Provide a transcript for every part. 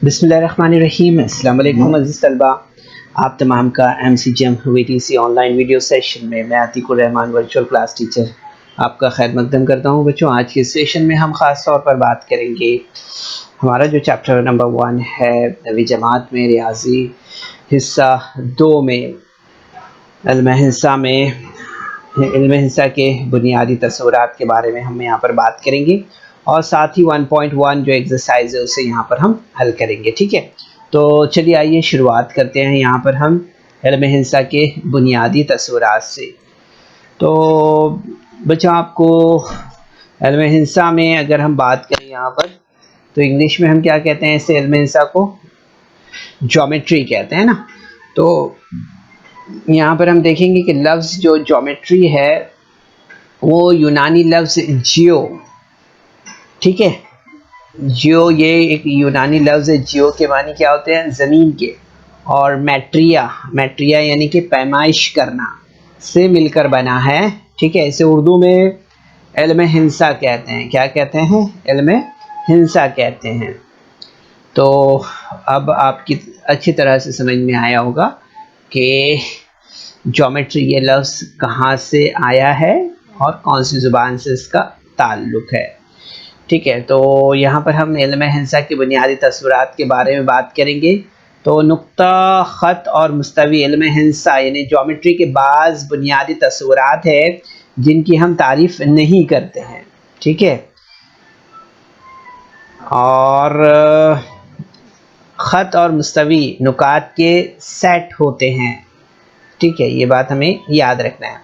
बिस्मिल्लाहिर्रहमानिर्रहीम। अस्सलाम वालेकुम अज़ीज़ तलबा, आप तमाम का MCGM VTC online video session में मैं Atiqur Rahman virtual class teacher आपका खैर मकदम करता हूँ। बच्चों, आज के सेशन में हम ख़ास तौर पर बात करेंगे हमारा जो चैप्टर नंबर 1 है नवी जमात में रियाजी हिस्सा 2 में इल्म हिस्सा के बुनियादी तस्वुरात के बारे में हम यहाँ पर बात करेंगे और साथ ही 1.1 जो एक्सरसाइज है उसे यहाँ पर हम हल करेंगे। ठीक है, तो चलिए आइए शुरुआत करते हैं यहाँ पर हम इल्म हिस्सा के बुनियादी तस्वुरात से। तो बच्चों, आपको इल्म हिस्सा में अगर हम बात करें यहाँ पर, तो इंग्लिश में हम क्या कहते हैं, इसे इल्म हिस्सा को ज्योमेट्री कहते हैं ना। तो यहाँ पर हम देखेंगे कि लफ्ज़ जो ज्योमेट्री है वो यूनानी लफ्ज़ जियो, ठीक है, जियो ये एक यूनानी लफ्ज़ है। जियो के मानी क्या होते हैं, ज़मीन के, और मैट्रिया यानी कि पैमाइश करना से मिलकर बना है। ठीक है, इसे उर्दू में इल्म हिंसा कहते हैं। क्या कहते हैं, इल्म हिंसा कहते हैं। तो अब आपकी अच्छी तरह से समझ में आया होगा कि ज्योमेट्री ये लफ्ज़ कहाँ से आया है और कौन सी ज़ुबान से इसका ताल्लुक़ है। ठीक है, तो यहाँ पर हम इल्म हिंसा की बुनियादी तस्वुरात के बारे में बात करेंगे। तो नुक्ता, ख़त और मुस्तवी इल्म हिंसा यानी ज्योमेट्री के बाज़ बुनियादी तस्वुरात है जिनकी हम तारीफ़ नहीं करते हैं। ठीक है, और ख़त और मुस्तवी नुकात के सेट होते हैं। ठीक है, ये बात हमें याद रखना है।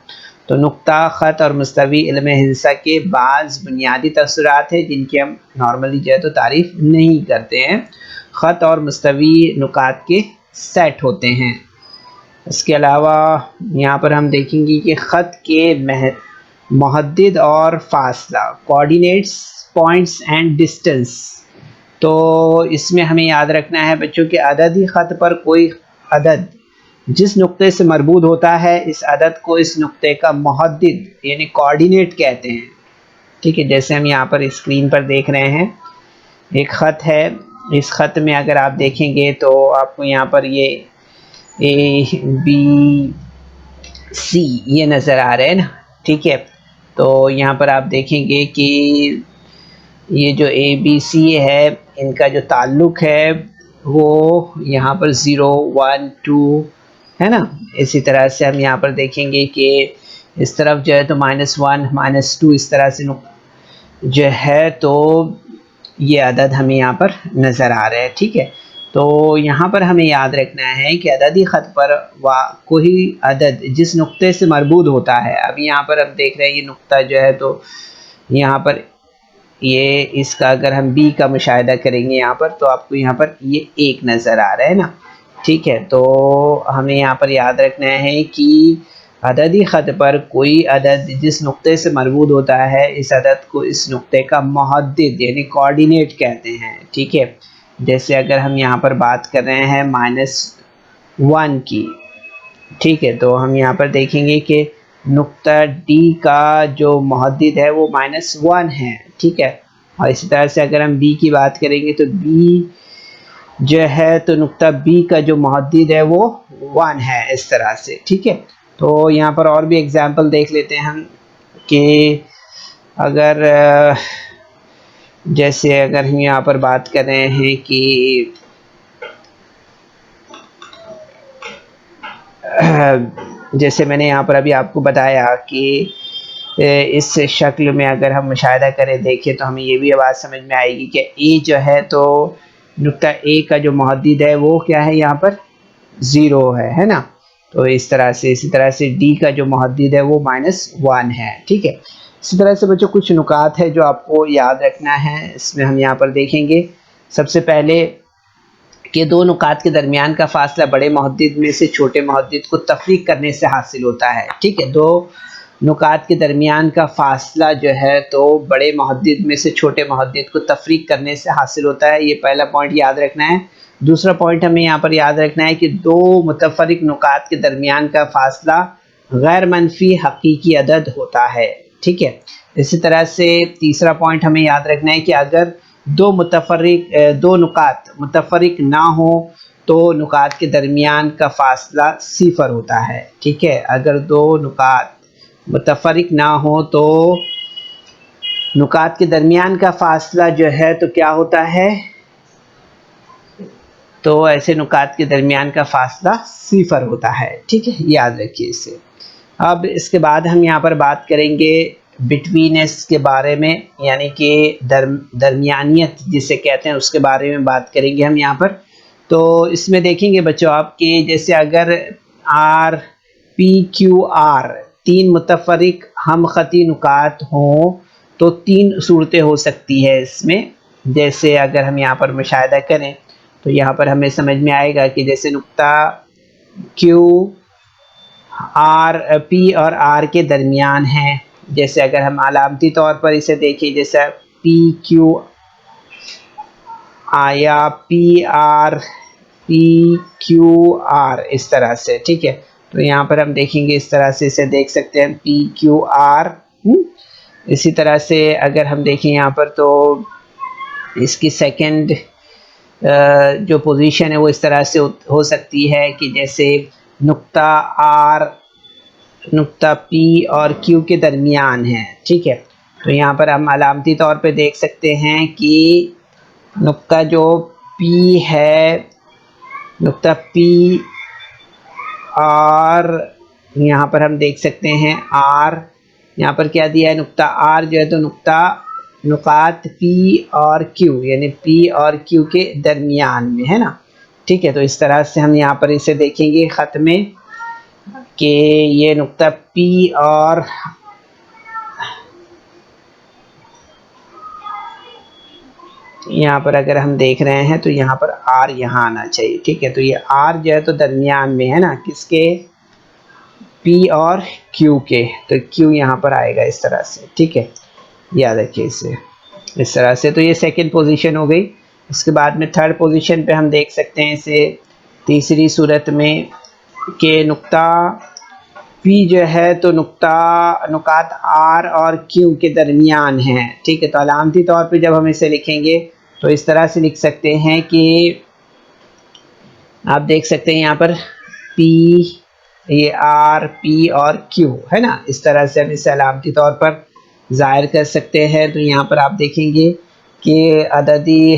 तो नुक्ता, ख़त और मुस्तवी इल्म हिंसा के बाज़ बुनियादी तस्वुरात है जिनकी हम नॉर्मली जो है तो तारीफ़ नहीं करते हैं। ख़त और मुस्तवी नुकात के सेट होते हैं। इसके अलावा यहाँ पर हम देखेंगे कि ख़त के मुहद्दिद और फासला, कोऑर्डिनेट्स, पॉइंट्स एंड डिस्टेंस। तो इसमें हमें याद रखना है बच्चों कि अददी ख़त पर कोई अदद जिस नुक्ते से मरबूत होता है, इस अदद को इस नुक्ते का मुहद्दिद यानी कोऑर्डिनेट कहते हैं। ठीक है, जैसे हम यहाँ पर स्क्रीन पर देख रहे हैं, एक ख़त है। इस ख़त में अगर आप देखेंगे तो आपको यहाँ पर ये ABC ये नज़र आ रहे हैं ना। ठीक है, तो यहाँ पर आप देखेंगे कि ये जो ABC है इनका जो ताल्लुक़ है वो यहाँ पर 0, 1, 2 है ना। इसी तरह से हम यहाँ पर देखेंगे कि इस तरफ जो है तो -1, -2 इस तरह से जो है तो ये अदद हमें यहाँ पर नज़र आ रहे हैं। ठीक है, तो यहाँ पर हमें याद रखना है कि अददी ख़त पर कोई अदद जिस नुक्ते से मरबूत होता है। अभी यहाँ पर हम देख रहे हैं ये नुक्ता जो है तो यहाँ पर ये इसका अगर हम B का मुशाहिदा करेंगे यहाँ पर, तो आपको यहाँ पर ये 1 नज़र आ रहा है ना। ठीक है, तो हमें यहाँ पर याद रखना है कि अददी ख़त पर कोई अदद जिस नुक्ते से मरबूत होता है, इस अदद को इस नुक्ते का मुहद्दिद यानी कोऑर्डिनेट कहते हैं। ठीक है, जैसे अगर हम यहाँ पर बात कर रहे हैं -1 की। ठीक है, तो हम यहाँ पर देखेंगे कि नुक्ता D का जो मुहद्दिद है वो -1 है। ठीक है, और इसी तरह से अगर हम B की बात करेंगे तो B जो है तो नुक्ता B का जो मुहद्दिद है वो 1 है, इस तरह से। ठीक है, तो यहाँ पर और भी एग्जांपल देख लेते हैं हम कि अगर जैसे अगर हम यहाँ पर बात कर रहे हैं कि जैसे मैंने यहाँ पर अभी आपको बताया कि इस शक्ल में अगर हम मुशाहिदा करें, देखें, तो हमें ये भी बात समझ में आएगी कि A जो है तो नुक्ता A का जो मुहद्दिद है वो क्या है, यहाँ पर 0 है ना। तो इस तरह से इसी तरह से D का जो मुहद्दिद है वो -1 है। ठीक है, इसी तरह से बच्चों कुछ नुकात है जो आपको याद रखना है। इसमें हम यहाँ पर देखेंगे सबसे पहले कि दो नुकात के दरमियान का फासला बड़े मुहद्दिद में से छोटे मुहद्दिद को तफरीक करने से हासिल होता है। ठीक है, दो नुकात के दरमियान का फासला जो है तो बड़े मुहद्दिद में से छोटे मुहद्दिद को तफरीक करने से हासिल होता है। ये पहला पॉइंट याद रखना है। दूसरा पॉइंट हमें यहाँ पर याद रखना है कि दो मुतफरिक नुकात के दरमियान का फासला गैर मनफी हकीकी अदद होता है। ठीक है, इसी तरह से तीसरा पॉइंट हमें याद रखना है कि अगर दो नुकात मुतफरिक ना हो तो नुकात के दरमियान का फासला सिफर होता है। ठीक है, अगर दो नुकात मुतफरिक ना हो तो नुकात के दरमियान का फासला जो है तो क्या होता है, तो ऐसे नुकात के दरमियान का फासला सिफर होता है। ठीक है, याद रखिए इसे। अब इसके बाद हम यहाँ पर बात करेंगे बिटवीनेस के बारे में, यानी कि दरमियानियत जिसे कहते हैं उसके बारे में बात करेंगे हम यहाँ पर। तो इसमें देखेंगे बच्चों आपके, जैसे अगर आर पी क्यू आर तीन मुतफरिक हम ख़ती नुकात हों तो तीन सूरतें हो सकती है इसमें। जैसे अगर हम यहाँ पर मुशाहिदा करें तो यहाँ पर हमें समझ में आएगा कि जैसे नुक्ता क्यू आर पी और आर के दरमियान है, जैसे अगर हम अलामती तौर पर इसे देखें, जैसे पी क्यू आया पी क्यू आर इस तरह से। ठीक है, तो यहाँ पर हम देखेंगे इस तरह से इसे देख सकते हैं पी क्यू आर। इसी तरह से अगर हम देखें यहाँ पर तो इसकी सेकंड जो पोजीशन है वो इस तरह से हो सकती है कि जैसे नुक्ता आर नुक्ता पी और क्यू के दरमियान है। ठीक है, तो यहाँ पर हम अलामती तौर पे देख सकते हैं कि नुक्ता जो पी है, नुक्ता पी और यहाँ पर हम देख सकते हैं आर, यहाँ पर क्या दिया है नुक्ता आर जो है तो नुकात पी और क्यू यानी पी और क्यू के दरमियान में है ना। ठीक है, तो इस तरह से हम यहाँ पर इसे देखेंगे ख़त में कि ये नुक्ता पी और यहाँ पर अगर हम देख रहे हैं तो यहाँ पर आर यहाँ आना चाहिए। ठीक है, तो ये आर जो है तो दरमियान में है ना, किसके, पी और क्यू के, तो क्यू यहाँ पर आएगा इस तरह से। ठीक है, याद रखिए इसे इस तरह से। तो ये सेकंड पोजीशन हो गई। उसके बाद में थर्ड पोजीशन पे हम देख सकते हैं इसे तीसरी सूरत में कि नुक्ता पी जो है तो नुकात आर और क्यू के दरमियान है। ठीक है, तो अलामती तौर पे जब हम इसे लिखेंगे तो इस तरह से लिख सकते हैं कि आप देख सकते हैं यहाँ पर पी, ये आर पी और क्यू है ना, इस तरह से हम इसे अलामती तौर पर ज़ाहिर कर सकते हैं। तो यहाँ पर आप देखेंगे कि अददी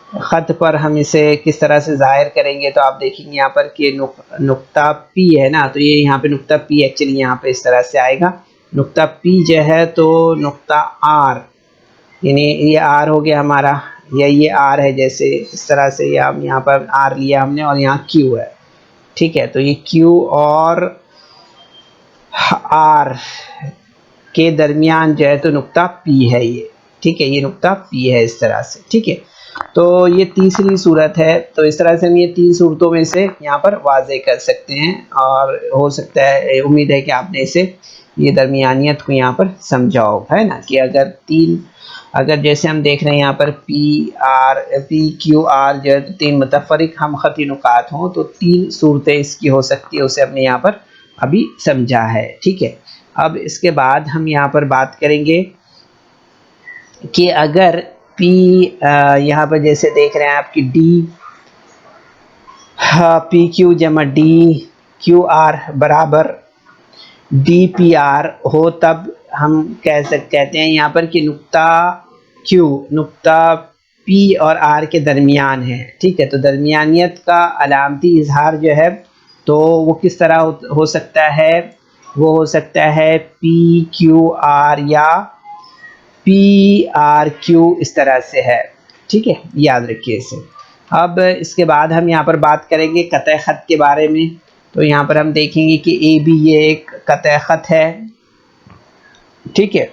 ख़त पर हम इसे किस तरह से ज़ाहिर करेंगे, तो आप देखेंगे यहाँ पर कि नुक्ता पी है ना, तो ये यहाँ पे नुक्ता पी एक्चुअली यहाँ पे इस तरह से आएगा। नुक्ता पी जो है तो नुक्ता आर, यानी ये आर हो गया हमारा, या ये आर है जैसे इस तरह से, या हम यहाँ पर आर लिया हमने और यहाँ क्यू है। ठीक है, तो ये क्यू और आर के दरमियान जो है तो नुक्ता पी है ये। ठीक है, ये नुक्ता पी है इस तरह से। ठीक है, तो ये तीसरी सूरत है। तो इस तरह से हम ये तीन सूरतों में से यहाँ पर वाज़े कर सकते हैं, और हो सकता है, उम्मीद है कि आपने इसे ये दरमियानियत को यहाँ पर समझा होगा, है ना, कि अगर जैसे हम देख रहे हैं यहाँ पर पी क्यू आर जो है तो तीन मुतफरिक हम ख़ती नुकात हों तो तीन सूरतें इसकी हो सकती है, उसे हमने यहाँ पर अभी समझा है। ठीक है, अब इसके बाद हम यहाँ पर बात करेंगे कि अगर पी यहाँ पर जैसे देख रहे हैं आपकी डी पी क्यू जमा डी क्यू आर बराबर डी पी आर हो, तब हम कहते हैं यहाँ पर कि नुक्ता क्यू नुक्ता पी और आर के दरमियान है। ठीक है, तो दरमियानियत का अलामती इजहार जो है तो वो किस तरह हो सकता है, वो हो सकता है पी क्यू आर या पी आर क्यू इस तरह से है। ठीक है, याद रखिए इसे। अब इसके बाद हम यहाँ पर बात करेंगे कतई ख़त के बारे में। तो यहाँ पर हम देखेंगे कि ए बी ये एक कतई ख़त है। ठीक है,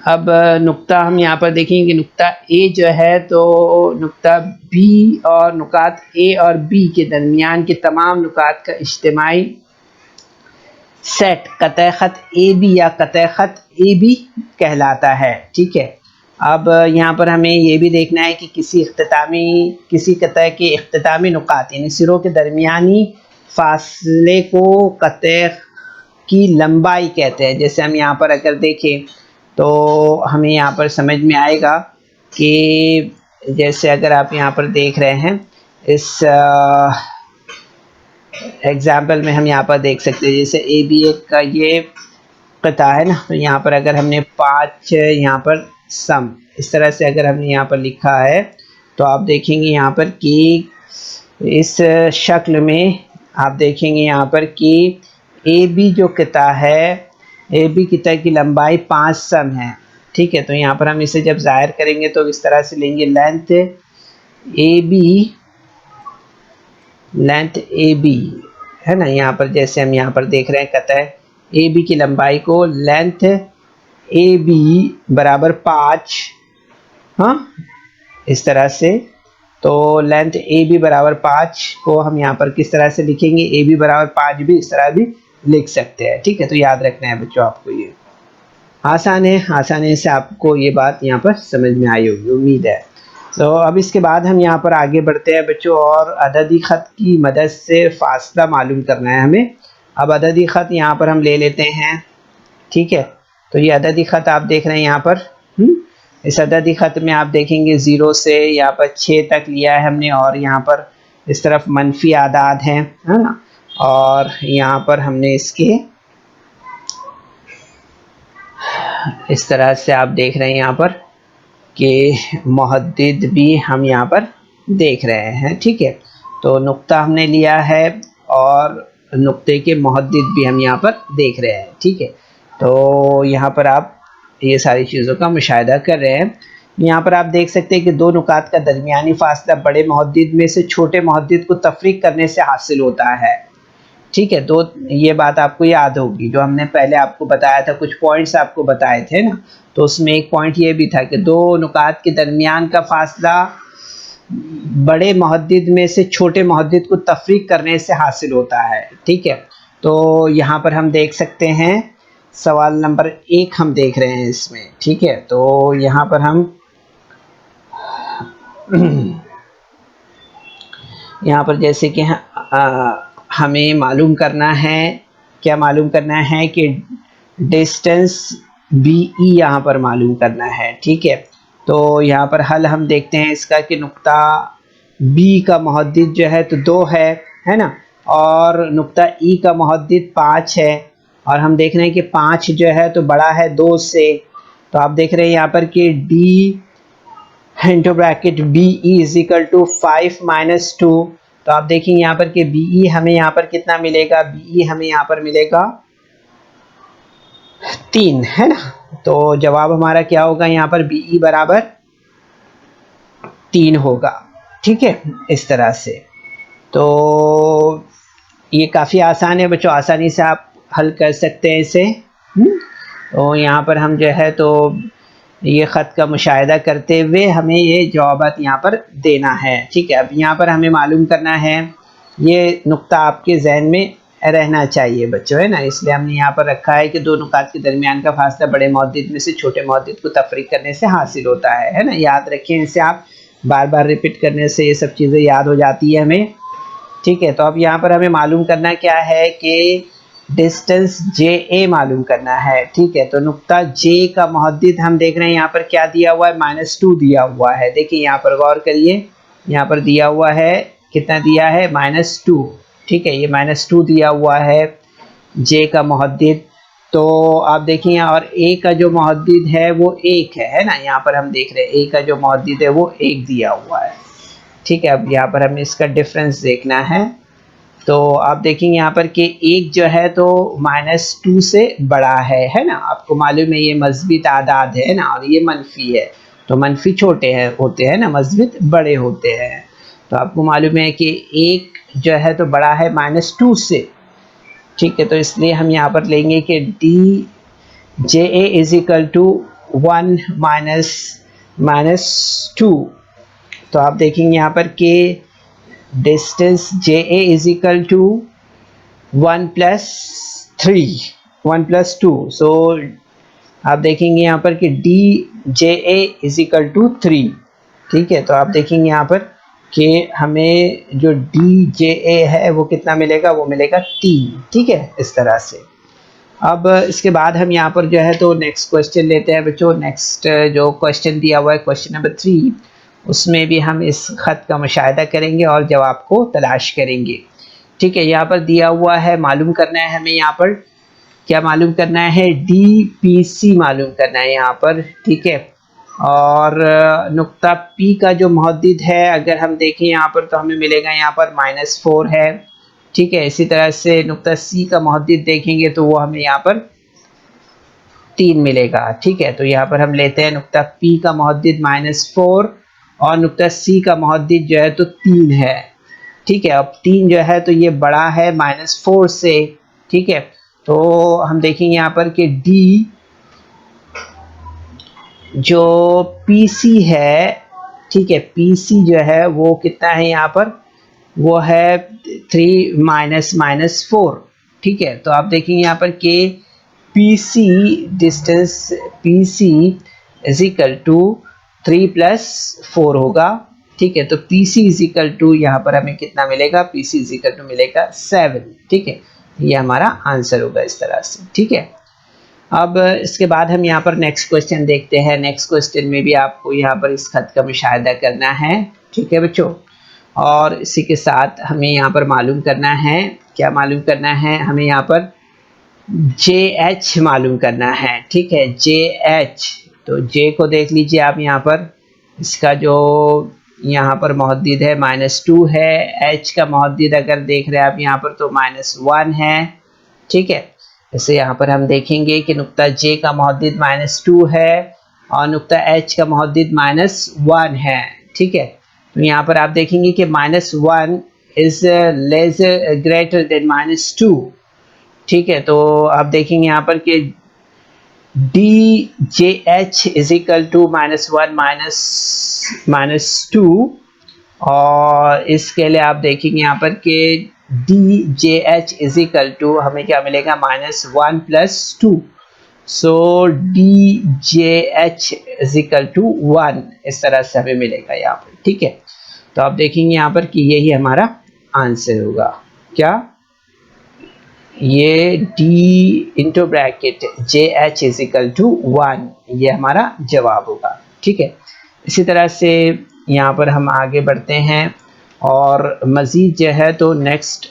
अब नुक्ता हम यहाँ पर देखेंगे कि नुक्ता ए जो है तो नुक्ता बी और नुकात ए और बी के दरमियान के तमाम नुकात का इज्तिमाई सेट कतई ख़त ए बी या कतई ख़त ए बी कहलाता है। ठीक है, अब यहाँ पर हमें ये भी देखना है कि किसी कतई के इख्तितामी नुकात यानी सिरों के दरमियानी फासले को कतई की लंबाई कहते हैं। जैसे हम यहाँ पर अगर देखें तो हमें यहाँ पर समझ में आएगा कि जैसे अगर आप यहाँ पर देख रहे हैं इस एग्जाम्पल में हम यहाँ पर देख सकते हैं, जैसे ए बी ए का ये पता है ना, तो यहाँ पर अगर हमने 5 यहाँ पर सम इस तरह से अगर हमने यहाँ पर लिखा है, तो आप देखेंगे यहाँ पर कि इस शक्ल में आप देखेंगे यहाँ पर कि ए बी जो किता है, ए बी किता की लंबाई 5 सम है। ठीक है, तो यहाँ पर हम इसे जब जाहिर करेंगे तो इस तरह से लेंगे, लेंथ ए बी है ना, यहाँ पर जैसे हम यहाँ पर देख रहे हैं, कहता है ए बी की लंबाई को लेंथ ए बी बराबर 5, हाँ इस तरह से। तो लेंथ ए बी बराबर 5 को हम यहाँ पर किस तरह से लिखेंगे, ए बी बराबर 5 भी इस तरह भी लिख सकते हैं। ठीक है, तो याद रखना है बच्चों आपको, ये आसान है, आसानी से आपको ये बात यहाँ पर समझ में आई होगी, उम्मीद है। तो अब इसके बाद हम यहाँ पर आगे बढ़ते हैं बच्चों, और अददी ख़त की मदद से फासला मालूम करना है हमें। अब अददी ख़त यहाँ पर हम ले लेते हैं। ठीक है, तो ये अददी ख़त आप देख रहे हैं यहाँ पर, इस अददी ख़त में आप देखेंगे 0 से यहाँ पर 6 तक लिया है हमने, और यहाँ पर इस तरफ मनफी आदाद हैं, है ना, और यहाँ पर हमने इसके इस तरह से आप देख रहे हैं यहाँ पर कि मुहद्दिद भी हम यहाँ पर देख रहे हैं। ठीक है, तो नुक्ता हमने लिया है और नुक्ते के मुहद्दिद भी हम यहाँ पर देख रहे हैं। ठीक है, तो यहाँ पर आप ये सारी चीज़ों का मुशाहिदा कर रहे हैं। यहाँ पर आप देख सकते हैं कि दो नुकात का दरमियानी फासला बड़े मुहद्दिद में से छोटे मुहद्दिद को तफरीक करने से हासिल होता है। ठीक है, तो ये बात आपको याद होगी, जो हमने पहले आपको बताया था, कुछ पॉइंट्स आपको बताए थे ना, तो उसमें एक पॉइंट ये भी था कि दो नुकात के दरमियान का फासला बड़े मुहद्दिद में से छोटे मुहद्दिद को तफरीक करने से हासिल होता है। ठीक है, तो यहाँ पर हम देख सकते हैं सवाल नंबर 1 हम देख रहे हैं इसमें। ठीक है, तो यहाँ पर हम यहाँ पर जैसे कि हमें मालूम करना है, क्या मालूम करना है कि डिस्टेंस बी ई यहाँ पर मालूम करना है। ठीक है, तो यहाँ पर हल हम देखते हैं इसका कि नुक्ता बी का मुहद्दिद जो है तो 2 है ना, और नुक्ता ई का मुहद्दिद 5 है, और हम देख रहे हैं कि 5 जो है तो बड़ा है 2 से। तो आप देख रहे हैं यहाँ पर कि D into bracket B E is equal to 5 - 2। तो आप देखेंगे यहाँ पर कि बी ई हमें यहाँ पर कितना मिलेगा, बी ई हमें यहाँ पर मिलेगा 3, है ना। तो जवाब हमारा क्या होगा, यहाँ पर बी ई बराबर 3 होगा। ठीक है, इस तरह से। तो ये काफ़ी आसान है बच्चों, आसानी से आप हल कर सकते हैं इसे। तो यहाँ पर हम जो है तो ये ख़त का मुशाहिदा करते हुए हमें ये जवाबात यहाँ पर देना है। ठीक है, अब यहाँ पर हमें मालूम करना है, ये नुक्ता आपके जहन में रहना चाहिए बच्चों, है ना, इसलिए हमने यहाँ पर रखा है कि दो नुकात के दरमियान का फासला बड़े मुहद्दिद में से छोटे मुहद्दिद को तफरीक करने से हासिल होता है ना। याद रखें, इसे आप बार बार रिपीट करने से ये सब चीज़ें याद हो जाती है हमें। ठीक है, तो अब यहाँ पर हमें मालूम करना क्या है कि डिस्टेंस जे ए मालूम करना है। ठीक है, तो नुक्ता जे का मुहद्दिद हम देख रहे हैं यहाँ पर क्या दिया हुआ है, -2 दिया हुआ है। देखिए यहाँ पर गौर करिए, यहाँ पर दिया हुआ है, कितना दिया है, -2। ठीक है, ये -2 दिया हुआ है जे का मुहद्दिद। तो आप देखिए, और ए का जो मुहद्दिद है वो 1 है ना, यहाँ पर हम देख रहे हैं ए का जो मुहद्दिद है वो 1 दिया हुआ है। ठीक है, अब यहाँ पर हमें इसका डिफरेंस देखना है। तो आप देखेंगे यहाँ पर कि 1 जो है तो -2 से बड़ा है ना, आपको मालूम है ये मस्बी तादाद है ना, और ये मनफी है, तो मनफी छोटे हैं होते हैं ना, मस्बित बड़े होते हैं। तो आपको मालूम है कि 1 जो है तो बड़ा है -2 से। ठीक है, तो इसलिए हम यहाँ पर लेंगे कि D J A is equal to 1 - 2। तो आप देखेंगे यहाँ पर कि distance J A is equal to 1 + 3 1 + 2। So आप देखेंगे यहाँ पर कि D J A is equal to 3। ठीक है, तो आप देखेंगे यहाँ पर कि हमें जो डी जे ए है वो कितना मिलेगा, वो मिलेगा 3। ठीक है, इस तरह से। अब इसके बाद हम यहाँ पर जो है तो नेक्स्ट क्वेश्चन लेते हैं बच्चों। नेक्स्ट जो क्वेश्चन दिया हुआ है क्वेश्चन नंबर 3, उसमें भी हम इस खत का मुशाहिदा करेंगे और जवाब को तलाश करेंगे। ठीक है, यहाँ पर दिया हुआ है, मालूम करना है हमें, यहाँ पर क्या मालूम करना है, DPC मालूम करना है यहाँ पर। ठीक है, और नुक्ता P का जो मुहद्दिद है अगर हम देखें यहाँ पर तो हमें मिलेगा यहाँ पर -4 है। ठीक है, इसी तरह से नुक्ता C का मुहद्दिद देखेंगे तो वो हमें यहाँ पर 3 मिलेगा। ठीक है, तो यहाँ पर हम लेते हैं नुक्ता P का मुहद्दिद -4 और नुक्ता C का मुहद्दिद जो है तो 3 है। ठीक है, अब 3 जो है तो ये बड़ा है -4 से। ठीक है, तो हम देखेंगे यहाँ पर कि D जो PC है, ठीक है, PC जो है वो कितना है यहाँ पर, वो है 3 -4। ठीक है, तो आप देखेंगे यहाँ पर कि PC distance PC is equal to 3 + 4 होगा। ठीक है, तो PC इज इक्वल टू यहाँ पर हमें कितना मिलेगा, PC इज इक्वल टू मिलेगा 7। ठीक है, ये हमारा आंसर होगा इस तरह से। ठीक है, अब इसके बाद हम यहाँ पर नेक्स्ट क्वेश्चन देखते हैं। नेक्स्ट क्वेश्चन में भी आपको यहाँ पर इस खत का मुशाहिदा करना है। ठीक है बच्चों, और इसी के साथ हमें यहाँ पर मालूम करना है, क्या मालूम करना है हमें यहाँ पर, JH मालूम करना है। ठीक है, JH, तो J को देख लीजिए आप यहाँ पर, इसका जो यहाँ पर मुहद्दिद है -2 है। H का मुहद्दिद अगर देख रहे हैं आप यहाँ पर तो -1 है। ठीक है, जैसे यहाँ पर हम देखेंगे कि नुक्ता J का मुहद्दिद -2 है और नुक्ता H का मुहद्दिद -1 है। ठीक है, तो यहाँ पर आप देखेंगे कि -1 इज लेस ग्रेटर देन -2। ठीक है, तो आप देखेंगे यहाँ पर कि DJH इज इक्वल टू -1 -2, और इसके लिए आप देखेंगे यहाँ पर कि DJH इज इक्वल टू हमें क्या मिलेगा, -1 + 2। सो DJH इज इक्वल टू 1, इस तरह से हमें मिलेगा यहाँ पर। ठीक है, तो आप देखेंगे यहाँ पर कि यही हमारा आंसर होगा। क्या, ये D into bracket JH is equal to 1, ये हमारा जवाब होगा। ठीक है, इसी तरह से यहाँ पर हम आगे बढ़ते हैं और मज़ीद जो है तो नेक्स्ट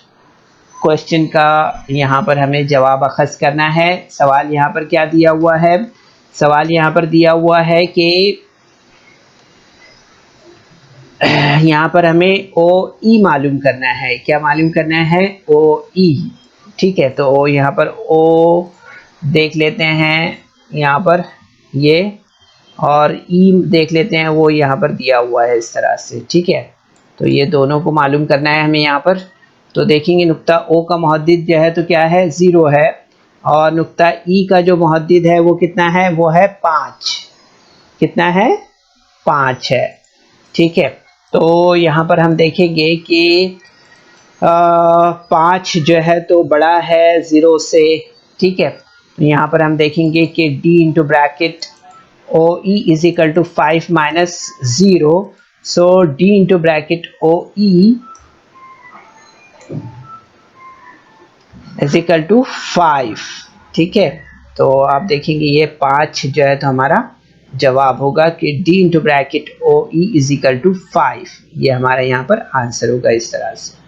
क्वेश्चन का यहाँ पर हमें जवाब अखज़ करना है। सवाल यहाँ पर क्या दिया हुआ है, सवाल यहाँ पर दिया हुआ है कि यहाँ पर हमें OE मालूम करना है। क्या मालूम करना है, OE। ठीक है, तो यहाँ पर O देख लेते हैं यहाँ पर ये, और E देख लेते हैं, वो यहाँ पर दिया हुआ है इस तरह से। ठीक है, तो ये दोनों को मालूम करना है हमें यहाँ पर। तो देखेंगे नुक्ता O का मुहद्दिद जो है तो क्या है, 0 है, और नुक्ता E का जो मुहद्दिद है वो कितना है, वो है 5। कितना है, 5 है। ठीक है, तो यहाँ पर हम देखेंगे कि 5 जो है तो बड़ा है 0 से। ठीक है, तो यहाँ पर हम देखेंगे कि D into bracket OE is equal to 5 - 0। So D into bracket OE is equal to 5। ठीक है, तो आप देखेंगे ये 5 जो है तो हमारा जवाब होगा कि D into bracket OE is equal to 5, ये हमारा यहाँ पर आंसर होगा इस तरह से।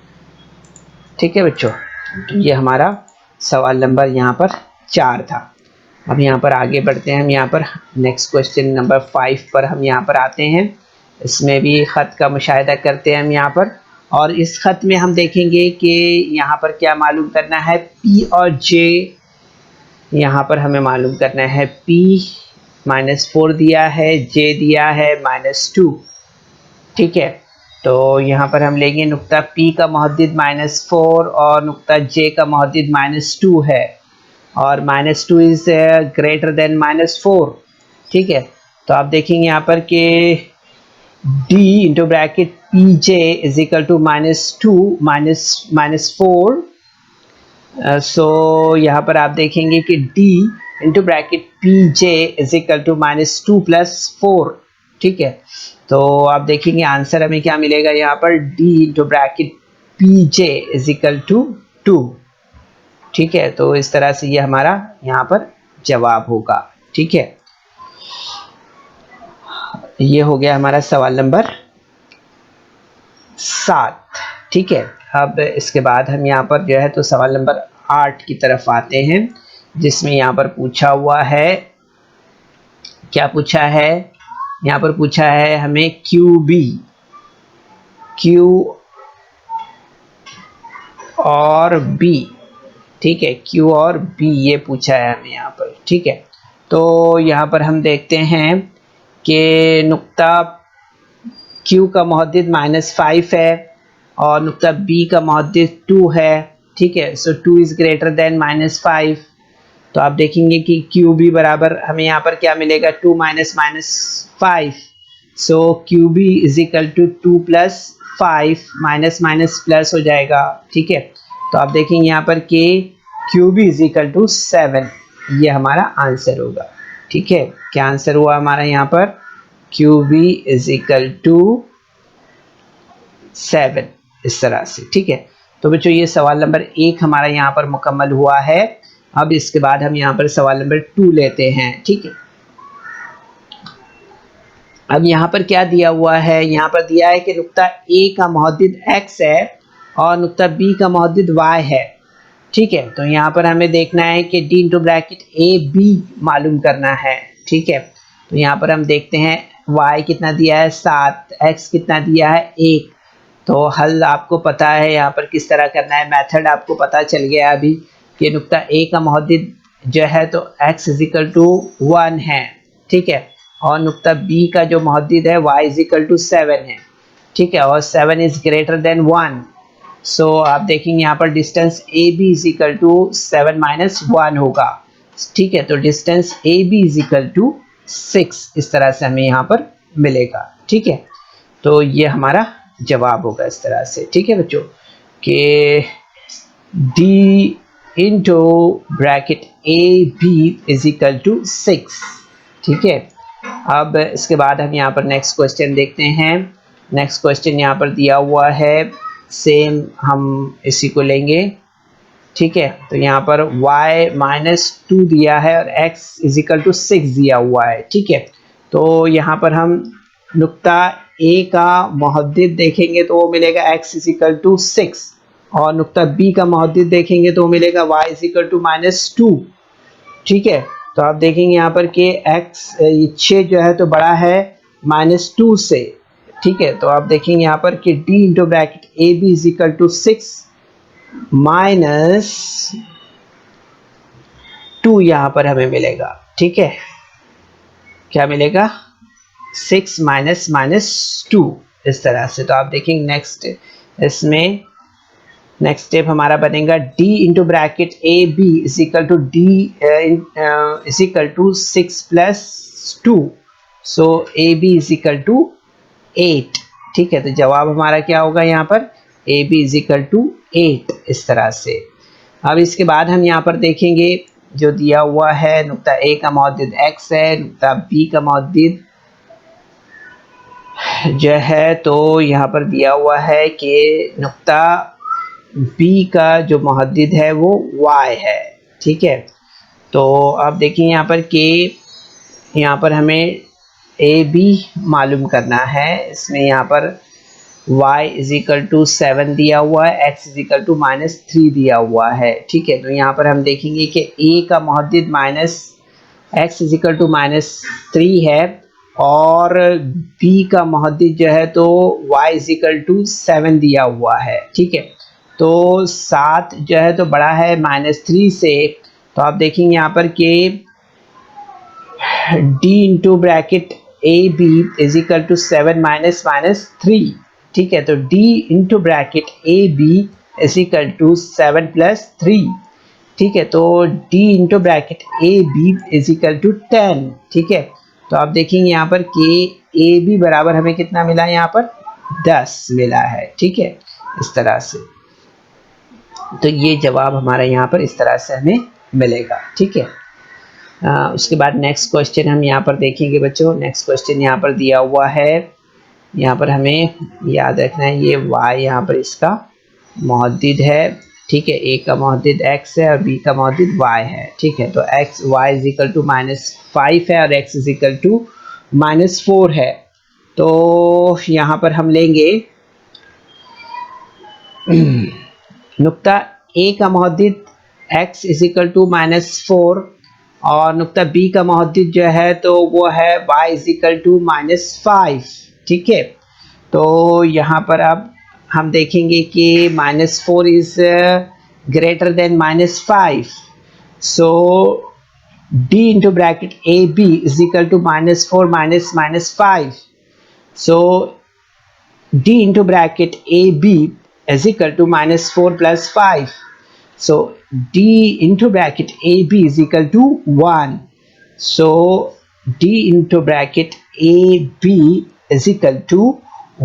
ठीक है बच्चों, तो ये हमारा सवाल नंबर यहाँ पर 4 था। अब यहाँ पर आगे बढ़ते हैं, हम यहाँ पर नेक्स्ट क्वेश्चन नंबर 5 पर हम यहाँ पर आते हैं। इसमें भी ख़त का मुशाहिदा करते हैं हम यहाँ पर, और इस ख़त में हम देखेंगे कि यहाँ पर क्या मालूम करना है, P और J यहाँ पर हमें मालूम करना है। P -4 दिया है, J दिया है -2। ठीक है, तो यहाँ पर हम लेंगे नुक्ता P का मुहद्दिद -4 और नुक्ता J का मुहद्दिद -2 है, और -2 इज ग्रेटर देन -4। ठीक है, तो आप देखेंगे यहाँ पर कि D into bracket PJ is equal to -2 -4। So यहाँ पर आप देखेंगे कि D into bracket PJ is equal to -2 + 4। ठीक है, तो आप देखेंगे आंसर हमें क्या मिलेगा यहाँ पर, D into bracket PJ is equal to 2। ठीक है, तो इस तरह से ये हमारा यहाँ पर जवाब होगा। ठीक है, ये हो गया हमारा सवाल नंबर 7। ठीक है, अब इसके बाद हम यहाँ पर जो है तो सवाल नंबर 8 की तरफ आते हैं, जिसमें यहाँ पर पूछा हुआ है, क्या पूछा है, यहाँ पर पूछा है हमें क्यू और बी। ठीक है, क्यू और बी ये पूछा है हमें यहाँ पर। ठीक है, तो यहाँ पर हम देखते हैं कि नुक्ता Q का मोहद्दिद -5 है और नुक्ता B का मोहद्दिद 2 है। ठीक है, सो 2 इज ग्रेटर देन -5। तो आप देखेंगे कि QB बराबर हमें यहाँ पर क्या मिलेगा, 2 - -5। So QB is equal to 2 + 5 minus minus plus हो जाएगा। ठीक है, तो आप देखेंगे यहाँ पर कि QB इज इक्वल टू 7, ये हमारा आंसर होगा। ठीक है, क्या आंसर हुआ हमारा यहाँ पर, QB इज इक्वल टू 7, इस तरह से। ठीक है, तो बच्चों ये सवाल नंबर 1 हमारा यहाँ पर मुकम्मल हुआ है। अब इसके बाद हम यहाँ पर सवाल नंबर 2 लेते हैं। ठीक है, अब यहाँ पर क्या दिया हुआ है, यहाँ पर दिया है कि नुक्ता A का मोहद्दिद x है और नुक्ता B का मोहद्दिद y है। ठीक है, तो यहाँ पर हमें देखना है कि D इंटू ब्रैकेट AB मालूम करना है। ठीक है, तो यहाँ पर हम देखते हैं y कितना दिया है 7, x कितना दिया है 1। तो हल आपको पता है यहाँ पर किस तरह करना है, मेथड आपको पता चल गया अभी कि नुक्ता A का मोहद्दिद जो है तो x इज इक्वल टू 1 है। ठीक है, और नुक्ता B का जो मोहद्दिद है y इज इक्वल टू 7 है। ठीक है, और 7 इज ग्रेटर देन 1। सो आप देखेंगे यहाँ पर distance AB is equal to 7 - 1 होगा। ठीक है, तो distance AB is equal to 6, इस तरह से हमें यहाँ पर मिलेगा। ठीक है, तो ये हमारा जवाब होगा इस तरह से। ठीक है बच्चों, कि D into bracket AB is equal to 6। ठीक है, अब इसके बाद हम यहाँ पर नेक्स्ट क्वेश्चन देखते हैं। नेक्स्ट क्वेश्चन यहाँ पर दिया हुआ है, सेम हम इसी को लेंगे। ठीक है, तो यहाँ पर y - 2 दिया है और x इज इक्वल टू 6 दिया हुआ है। ठीक है, तो यहाँ पर हम नुक्ता A का मोहद्दिद देखेंगे तो वो मिलेगा x इज इक्वल टू 6, और नुक्ता B का मोहद्दिद देखेंगे तो मिलेगा y इज इक्वल टू -2। ठीक है, तो आप देखेंगे यहाँ पर कि x 6 जो है तो बड़ा है -2 से। ठीक है, तो आप देखेंगे यहाँ पर कि D into bracket AB is equal to 6 -2 यहाँ पर हमें मिलेगा। ठीक है, क्या मिलेगा, 6 - -2, इस तरह से। तो आप देखेंगे नेक्स्ट इसमें नेक्स्ट स्टेप हमारा बनेगा D into bracket AB is equal to D is equal to 6 + 2। So AB is equal to 8। ठीक है, तो जवाब हमारा क्या होगा यहाँ पर, AB इज इक्वल टू 8, इस तरह से। अब इसके बाद हम यहाँ पर देखेंगे जो दिया हुआ है, नुक्ता A का मोहद्दिद x है, नुक्ता B का मोहद्दिद जो है तो यहाँ पर दिया हुआ है कि नुक्ता B का जो मोहद्दिद है वो y है। ठीक है, तो आप देखिए यहाँ पर कि यहाँ पर हमें AB मालूम करना है। इसमें यहाँ पर y इज इक्वल टू 7 दिया हुआ है, x इज इक्वल टू -3 दिया हुआ है। ठीक है, तो यहाँ पर हम देखेंगे कि A का मोहद्दिद -x इज इक्वल टू -3 है और B का मोहद्दिद जो है तो y इज इक्वल टू 7 दिया हुआ है। ठीक है, तो 7 जो है तो बड़ा है -3 से। तो आप देखेंगे यहाँ पर कि D into bracket AB is equal to 7 -3। ठीक है, तो D into bracket AB is equal to 7 + 3। ठीक है, तो D into bracket AB is equal to 10। ठीक है, तो आप देखेंगे यहाँ पर कि AB बराबर हमें कितना मिला, यहाँ पर 10 मिला है। ठीक है, इस तरह से। तो ये जवाब हमारा यहाँ पर इस तरह से हमें मिलेगा। ठीक है, उसके बाद नेक्स्ट क्वेश्चन हम यहाँ पर देखेंगे बच्चों। नेक्स्ट क्वेश्चन यहाँ पर दिया हुआ है, यहाँ पर हमें याद रखना है ये y यहाँ पर इसका मोहद्दिद है ठीक है, ए का मौजूद x है और b का मौजूद y है। ठीक है, तो x y is equal to -5 है और x इज इक्वल टू -4 है। तो यहाँ पर हम लेंगे नुक्ता a का मौजूद x इज इक्वल टू -4 और नुक्ता b का मौजूद जो है तो वो है y इज इक्वल टू -5। ठीक है, तो यहाँ पर अब हम देखेंगे कि -4 is greater than -5, so d into bracket ab is equal to -4 minus -5, so d into bracket ab is equal to -4 plus 5, so d into bracket ab is equal to 1, so d into bracket ab is equal to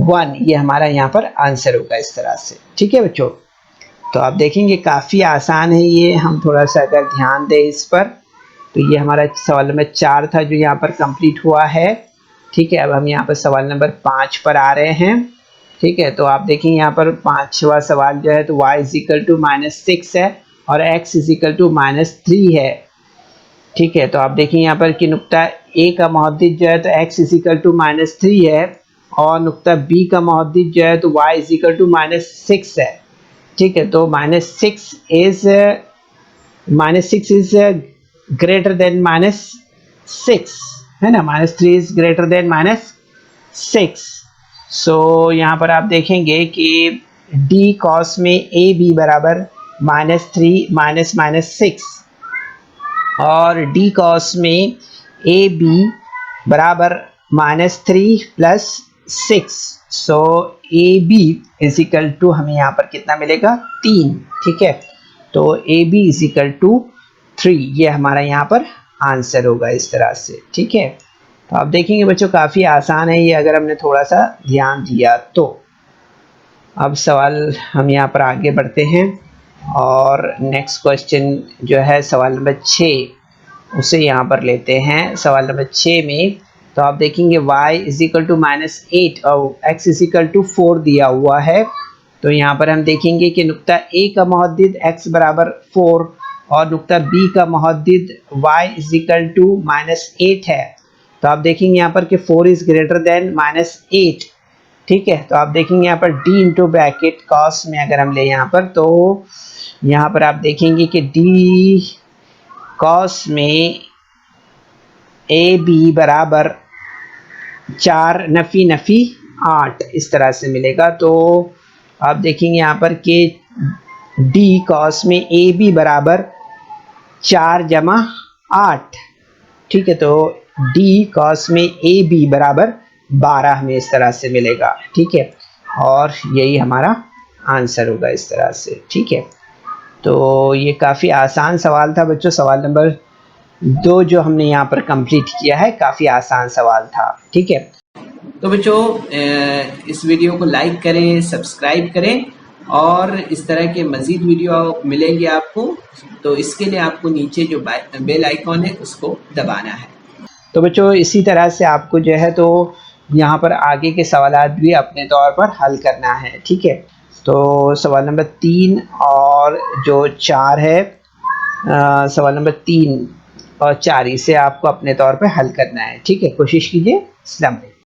1। ये हमारा यहाँ पर answer होगा इस तरह से। ठीक है बच्चों, तो आप देखेंगे काफ़ी आसान है ये, हम थोड़ा सा अगर ध्यान दें इस पर तो ये हमारा सवाल नंबर 4 था जो यहाँ पर कंप्लीट हुआ है। ठीक है, अब हम यहाँ पर सवाल नंबर 5 पर आ रहे हैं। ठीक है, तो आप देखेंगे यहाँ पर 5वां सवाल जो है तो y इज इक्वल टू -6 है और x इज इक्वल टू -3 है। ठीक है, तो आप देखेंगे यहाँ पर कि नुक्ता a का मौजूद जो है तो x इज इक्वल टू -3 है और नुक्ता b का मौजूद जो है तो y इज इक्वल टू -6 है। ठीक है, तो -6 इज ग्रेटर देन -6 है ना, -3 इज ग्रेटर देन -6। सो यहाँ पर आप देखेंगे कि d cos में ए बी बराबर -3 -6 और d cos में ए बी बराबर -3 plus 6, so A B is equal to हमें यहाँ पर कितना मिलेगा 3। ठीक है, तो A B is equal to 3, ये हमारा यहाँ पर आंसर होगा इस तरह से। ठीक है, तो आप देखेंगे बच्चों काफ़ी आसान है ये अगर हमने थोड़ा सा ध्यान दिया तो। अब सवाल हम यहाँ पर आगे बढ़ते हैं और नेक्स्ट क्वेश्चन जो है सवाल नंबर 6 उसे यहाँ पर लेते हैं। सवाल नंबर 6 में तो आप देखेंगे y इज इक्वल टू -8 और x इज इक्वल टू 4 दिया हुआ है। तो यहाँ पर हम देखेंगे कि नुक्ता a का मौजूद x बराबर 4 और नुक्ता b का मौजूद y इज इक्वल टू -8 है। तो आप देखेंगे यहाँ पर कि 4 इज ग्रेटर देन -8। ठीक है, तो आप देखेंगे यहाँ पर d इंटू ब्रैकेट कॉस में अगर हम ले यहाँ पर तो यहाँ पर आप देखेंगे कि d कॉस में ए बी बराबर 4 नफ़ी 8 इस तरह से मिलेगा। तो आप देखेंगे यहाँ पर कि d कॉस में ए बी बराबर 4 जमा 8। ठीक है, तो d कॉस में ए बी बराबर 12 हमें इस तरह से मिलेगा। ठीक है, और यही हमारा आंसर होगा इस तरह से। ठीक है, तो ये काफ़ी आसान सवाल था बच्चों। सवाल नंबर 2 जो हमने यहाँ पर कंप्लीट किया है काफ़ी आसान सवाल था। ठीक है, तो बच्चों इस वीडियो को लाइक करें, सब्सक्राइब करें और इस तरह के मज़ीद वीडियो मिलेंगे आपको। तो इसके लिए आपको नीचे जो बेल आइकॉन है उसको दबाना है। तो बच्चों इसी तरह से आपको जो है तो यहाँ पर आगे के सवालात भी अपने तौर पर हल करना है। ठीक है, तो सवाल नंबर 3 और जो 4 है सवाल नंबर 3 और 4 इसे आपको अपने तौर पर हल करना है। ठीक है, कोशिश कीजिए। अस्सलाम वालेकुम।